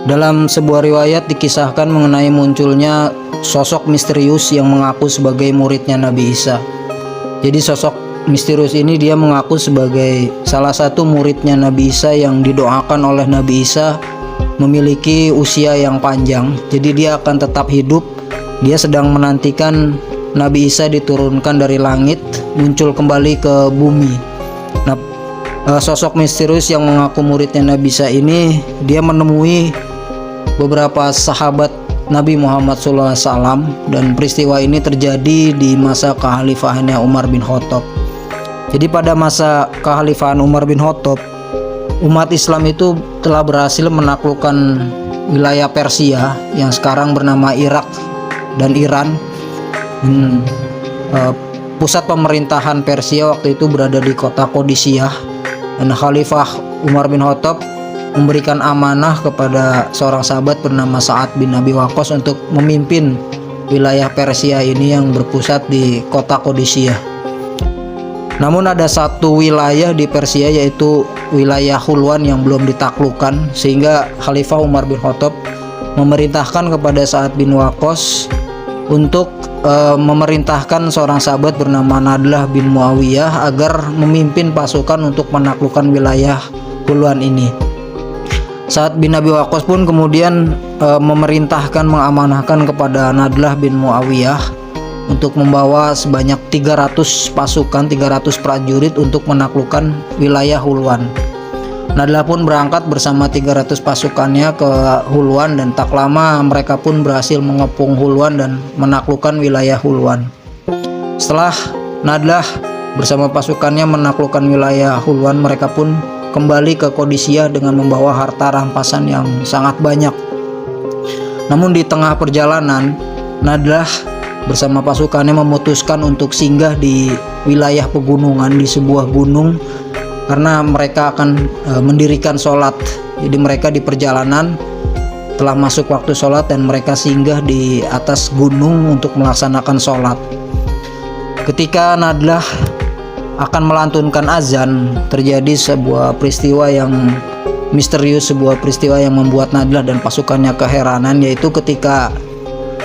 Dalam sebuah riwayat dikisahkan mengenai munculnya sosok misterius yang mengaku sebagai muridnya Nabi Isa. Jadi sosok misterius ini dia mengaku sebagai salah satu muridnya Nabi Isa yang didoakan oleh Nabi Isa memiliki usia yang panjang. Jadi dia akan tetap hidup. Dia sedang menantikan Nabi Isa diturunkan dari langit, muncul kembali ke bumi. Nah, sosok misterius yang mengaku muridnya Nabi Isa ini dia menemui beberapa sahabat Nabi Muhammad SAW, dan peristiwa ini terjadi di masa kekhalifahannya Umar bin Khattab. Jadi pada masa kekhalifahan Umar bin Khattab, umat Islam itu telah berhasil menaklukkan wilayah Persia yang sekarang bernama Irak dan Iran. Pusat pemerintahan Persia waktu itu berada di kota Qadisiyah, dan Khalifah Umar bin Khattab memberikan amanah kepada seorang sahabat bernama Sa'ad bin Abi Waqqas untuk memimpin wilayah Persia ini yang berpusat di kota Qadisiyah. Namun ada satu wilayah di Persia, yaitu wilayah Hulwan, yang belum ditaklukkan, sehingga Khalifah Umar bin Khattab memerintahkan kepada Sa'ad bin Waqqas untuk memerintahkan seorang sahabat bernama Nadlah bin Muawiyah agar memimpin pasukan untuk menaklukkan wilayah Hulwan ini. Sa'ad bin Abi Waqqas pun kemudian memerintahkan, mengamanahkan kepada Nadlah bin Muawiyah untuk membawa sebanyak 300 pasukan, 300 prajurit untuk menaklukkan wilayah Hulwan. Nadlah pun berangkat bersama 300 pasukannya ke Hulwan, dan tak lama mereka pun berhasil mengepung Hulwan dan menaklukkan wilayah Hulwan. Setelah Nadlah bersama pasukannya menaklukkan wilayah Hulwan, mereka pun kembali ke Qadisiyah dengan membawa harta rampasan yang sangat banyak. Namun di tengah perjalanan, Nadlah bersama pasukannya memutuskan untuk singgah di wilayah pegunungan, di sebuah gunung, karena mereka akan mendirikan sholat. Jadi mereka di perjalanan telah masuk waktu sholat dan mereka singgah di atas gunung untuk melaksanakan sholat. Ketika Nadlah akan melantunkan azan, terjadi sebuah peristiwa yang misterius, sebuah peristiwa yang membuat Nadlah dan pasukannya keheranan, yaitu ketika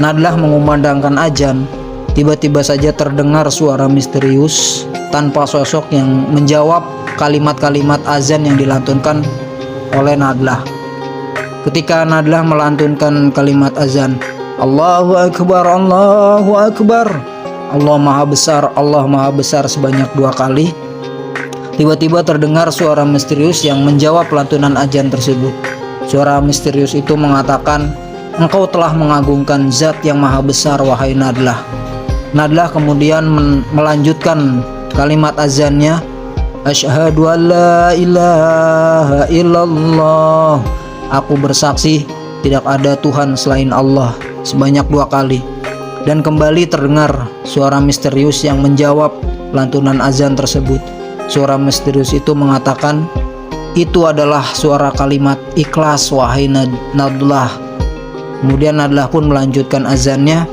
Nadlah mengumandangkan azan, tiba-tiba saja terdengar suara misterius tanpa sosok yang menjawab kalimat-kalimat azan yang dilantunkan oleh Nadlah. Ketika Nadlah melantunkan kalimat azan, Allahu Akbar, Allahu Akbar, Allah Maha Besar sebanyak 2 kali, tiba-tiba terdengar suara misterius yang menjawab lantunan azan tersebut. Suara misterius itu mengatakan, engkau telah mengagungkan zat yang maha besar, wahai Nadlah. Nadlah kemudian melanjutkan kalimat azannya, Asyhadu an la ilaha illallah, aku bersaksi tidak ada Tuhan selain Allah, sebanyak 2 kali. Dan kembali terdengar suara misterius yang menjawab lantunan azan tersebut. Suara misterius itu mengatakan, itu adalah suara kalimat ikhlas, wahai Nadlah. Kemudian Nadlah pun melanjutkan azannya,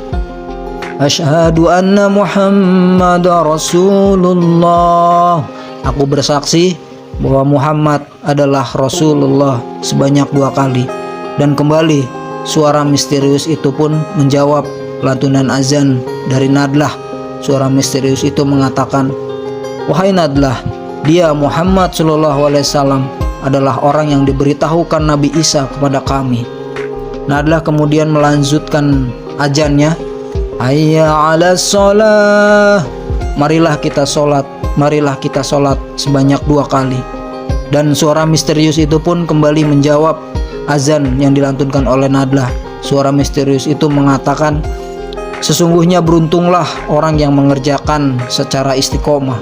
Asyhadu anna Muhammadar Rasulullah, aku bersaksi bahwa Muhammad adalah Rasulullah, sebanyak 2 kali. Dan kembali suara misterius itu pun menjawab lantunan azan dari Nadlah. Suara misterius itu mengatakan, wahai Nadlah, dia Muhammad SAW adalah orang yang diberitahukan Nabi Isa kepada kami. Nadlah kemudian melanjutkan azannya, hayya 'alas shalah, marilah kita sholat, marilah kita sholat, sebanyak 2 kali. Dan suara misterius itu pun kembali menjawab azan yang dilantunkan oleh Nadlah. Suara misterius itu mengatakan, sesungguhnya beruntunglah orang yang mengerjakan secara istiqomah.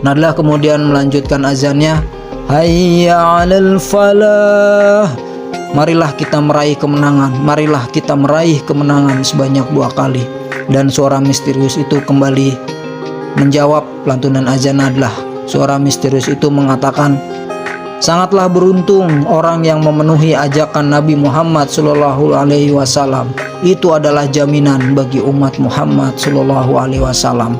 Nadlah kemudian melanjutkan azannya, hayya 'alal falah, marilah kita meraih kemenangan, marilah kita meraih kemenangan, sebanyak 2 kali. Dan suara misterius itu kembali menjawab lantunan azan Nadlah. Suara misterius itu mengatakan, sangatlah beruntung orang yang memenuhi ajakan Nabi Muhammad SAW. Itu adalah jaminan bagi umat Muhammad SAW.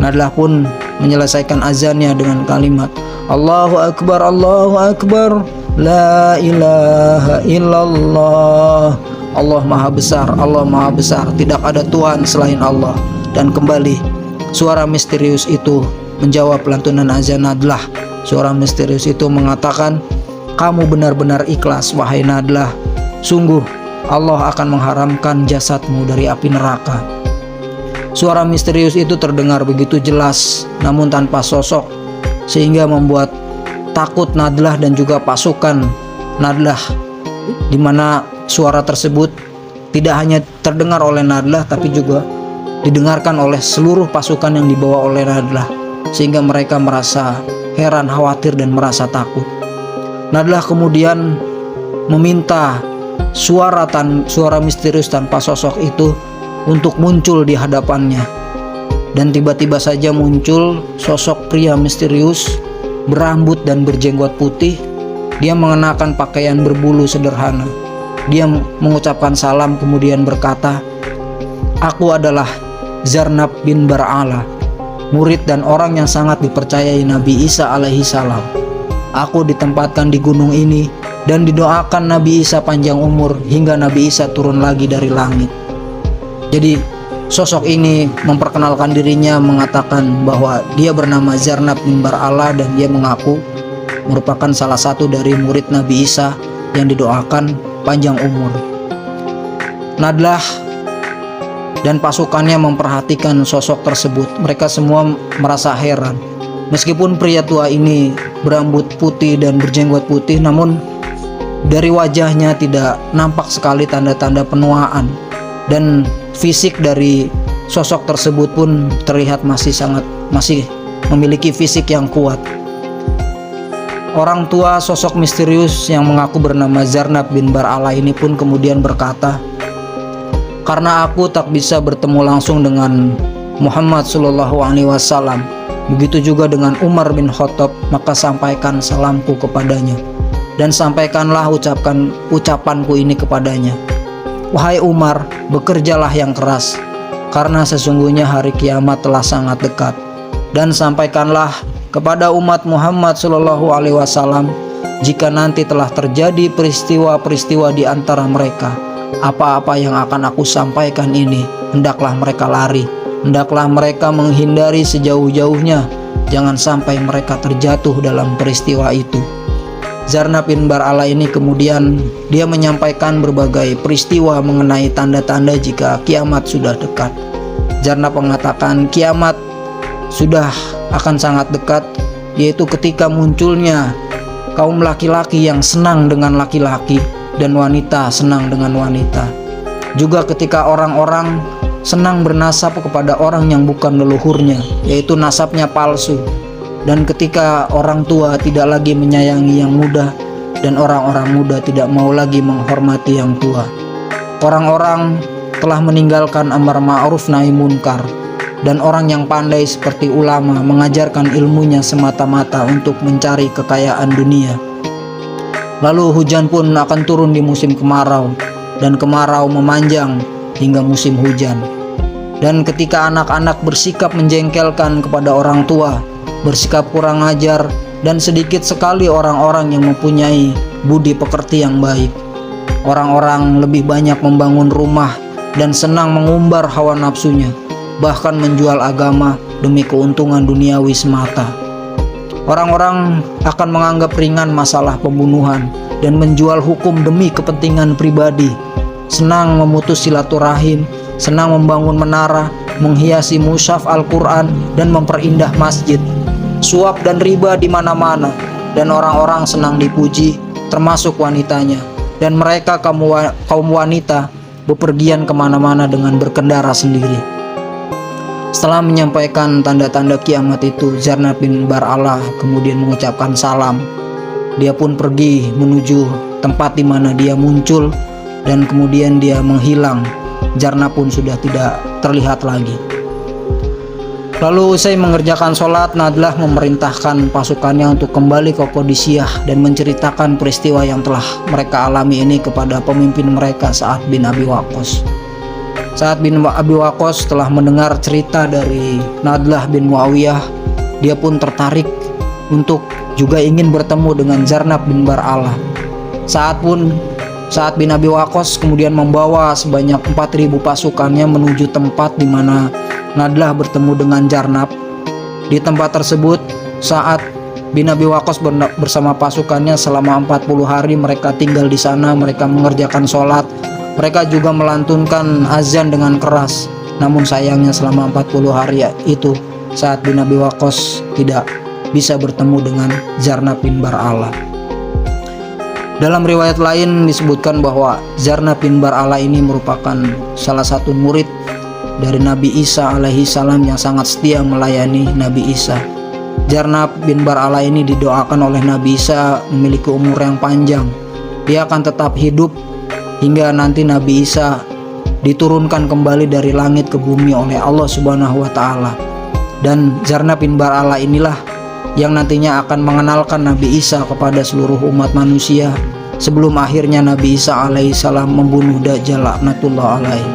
Nadlah pun menyelesaikan azannya dengan kalimat Allahu Akbar, Allahu Akbar, La ilaha illallah. Allah maha besar, Allah maha besar, tidak ada Tuhan selain Allah. Dan kembali suara misterius itu menjawab lantunan azan Nadlah. Suara misterius itu mengatakan, kamu benar-benar ikhlas wahai Nadlah. Sungguh Allah akan mengharamkan jasadmu dari api neraka. Suara misterius itu terdengar begitu jelas namun tanpa sosok, sehingga membuat takut Nadlah dan juga pasukan Nadlah, di mana suara tersebut tidak hanya terdengar oleh Nadlah tapi juga didengarkan oleh seluruh pasukan yang dibawa oleh Nadlah, sehingga mereka merasa heran, khawatir dan merasa takut. Nadlah kemudian meminta suara misterius tanpa sosok itu untuk muncul di hadapannya. Dan tiba-tiba saja muncul sosok pria misterius berambut dan berjenggot putih. Dia mengenakan pakaian berbulu sederhana. Dia mengucapkan salam kemudian berkata, aku adalah Zarnab bin Bar'ala, murid dan orang yang sangat dipercayai Nabi Isa alaihi salam. Aku ditempatkan di gunung ini dan didoakan Nabi Isa panjang umur hingga Nabi Isa turun lagi dari langit. Jadi sosok ini memperkenalkan dirinya, mengatakan bahwa dia bernama Zarnab bin Bar'ala dan dia mengaku merupakan salah satu dari murid Nabi Isa yang didoakan panjang umur. Nadlah dan pasukannya memperhatikan sosok tersebut. Mereka semua merasa heran. Meskipun pria tua ini berambut putih dan berjenggot putih, namun dari wajahnya tidak nampak sekali tanda-tanda penuaan. Dan fisik dari sosok tersebut pun terlihat masih memiliki fisik yang kuat. Orang tua sosok misterius yang mengaku bernama Zarnab bin Bar'ala ini pun kemudian berkata, karena aku tak bisa bertemu langsung dengan Muhammad SAW, begitu juga dengan Umar bin Khattab, maka sampaikan salamku kepadanya dan sampaikanlah ucapanku ini kepadanya. Wahai Umar, bekerjalah yang keras, karena sesungguhnya hari kiamat telah sangat dekat. Dan sampaikanlah kepada umat Muhammad SAW, jika nanti telah terjadi peristiwa-peristiwa di antara mereka, apa-apa yang akan aku sampaikan ini, hendaklah mereka lari, hendaklah mereka menghindari sejauh-jauhnya, jangan sampai mereka terjatuh dalam peristiwa itu. Zarnab bin Bar'ala ini kemudian dia menyampaikan berbagai peristiwa mengenai tanda-tanda jika kiamat sudah dekat. Zarnab mengatakan kiamat sudah akan sangat dekat, yaitu ketika munculnya kaum laki-laki yang senang dengan laki-laki dan wanita senang dengan wanita. Juga ketika orang-orang senang bernasab kepada orang yang bukan leluhurnya, yaitu nasabnya palsu. Dan ketika orang tua tidak lagi menyayangi yang muda dan orang-orang muda tidak mau lagi menghormati yang tua. Orang-orang telah meninggalkan amar ma'ruf nahi munkar, dan orang yang pandai seperti ulama mengajarkan ilmunya semata-mata untuk mencari kekayaan dunia. Lalu hujan pun akan turun di musim kemarau, dan kemarau memanjang hingga musim hujan. Dan ketika anak-anak bersikap menjengkelkan kepada orang tua, bersikap kurang ajar, dan sedikit sekali orang-orang yang mempunyai budi pekerti yang baik. Orang-orang lebih banyak membangun rumah dan senang mengumbar hawa nafsunya, bahkan menjual agama demi keuntungan duniawi semata. Orang-orang akan menganggap ringan masalah pembunuhan dan menjual hukum demi kepentingan pribadi, senang memutus silaturahim, senang membangun menara, menghiasi mushaf Al-Quran, dan memperindah masjid. Suap dan riba di mana-mana, dan orang-orang senang dipuji, termasuk wanitanya. Dan mereka kaum wanita bepergian kemana-mana dengan berkendara sendiri. Setelah menyampaikan tanda-tanda kiamat itu, Zarnab bin Bar'ala kemudian mengucapkan salam. Dia pun pergi menuju tempat di mana dia muncul, dan kemudian dia menghilang. Zarnab pun sudah tidak terlihat lagi. Lalu usai mengerjakan sholat, Nadlah memerintahkan pasukannya untuk kembali ke Qadisiyah dan menceritakan peristiwa yang telah mereka alami ini kepada pemimpin mereka, Sa'ad bin Abi Waqqas. Sa'ad bin Abi Waqqas telah mendengar cerita dari Nadlah bin Muawiyah. Dia pun tertarik untuk juga ingin bertemu dengan Zarnab bin Bar'alah. Saat bin Abi Waqqas kemudian membawa sebanyak 4.000 pasukannya menuju tempat di mana Nadlah bertemu dengan Zarnab. Di tempat tersebut, saat bin Abi Waqqas bersama pasukannya selama 40 hari mereka tinggal di sana, mereka mengerjakan sholat, mereka juga melantunkan azan dengan keras. Namun sayangnya selama 40 hari itu saat bin Abi Waqqas tidak bisa bertemu dengan Zarnab bin Bar'alah. Dalam riwayat lain disebutkan bahwa Zarnab bin Bar'alah ini merupakan salah satu murid dari Nabi Isa alaihi salam yang sangat setia melayani Nabi Isa. Zarnab bin Bar'alah ini didoakan oleh Nabi Isa memiliki umur yang panjang. Dia akan tetap hidup hingga nanti Nabi Isa diturunkan kembali dari langit ke bumi oleh Allah Subhanahu wa taala. Dan Zarnab bin Bar'alah inilah yang nantinya akan mengenalkan Nabi Isa kepada seluruh umat manusia sebelum akhirnya Nabi Isa alaihissalam membunuh Dajjal laknatullah alaihi.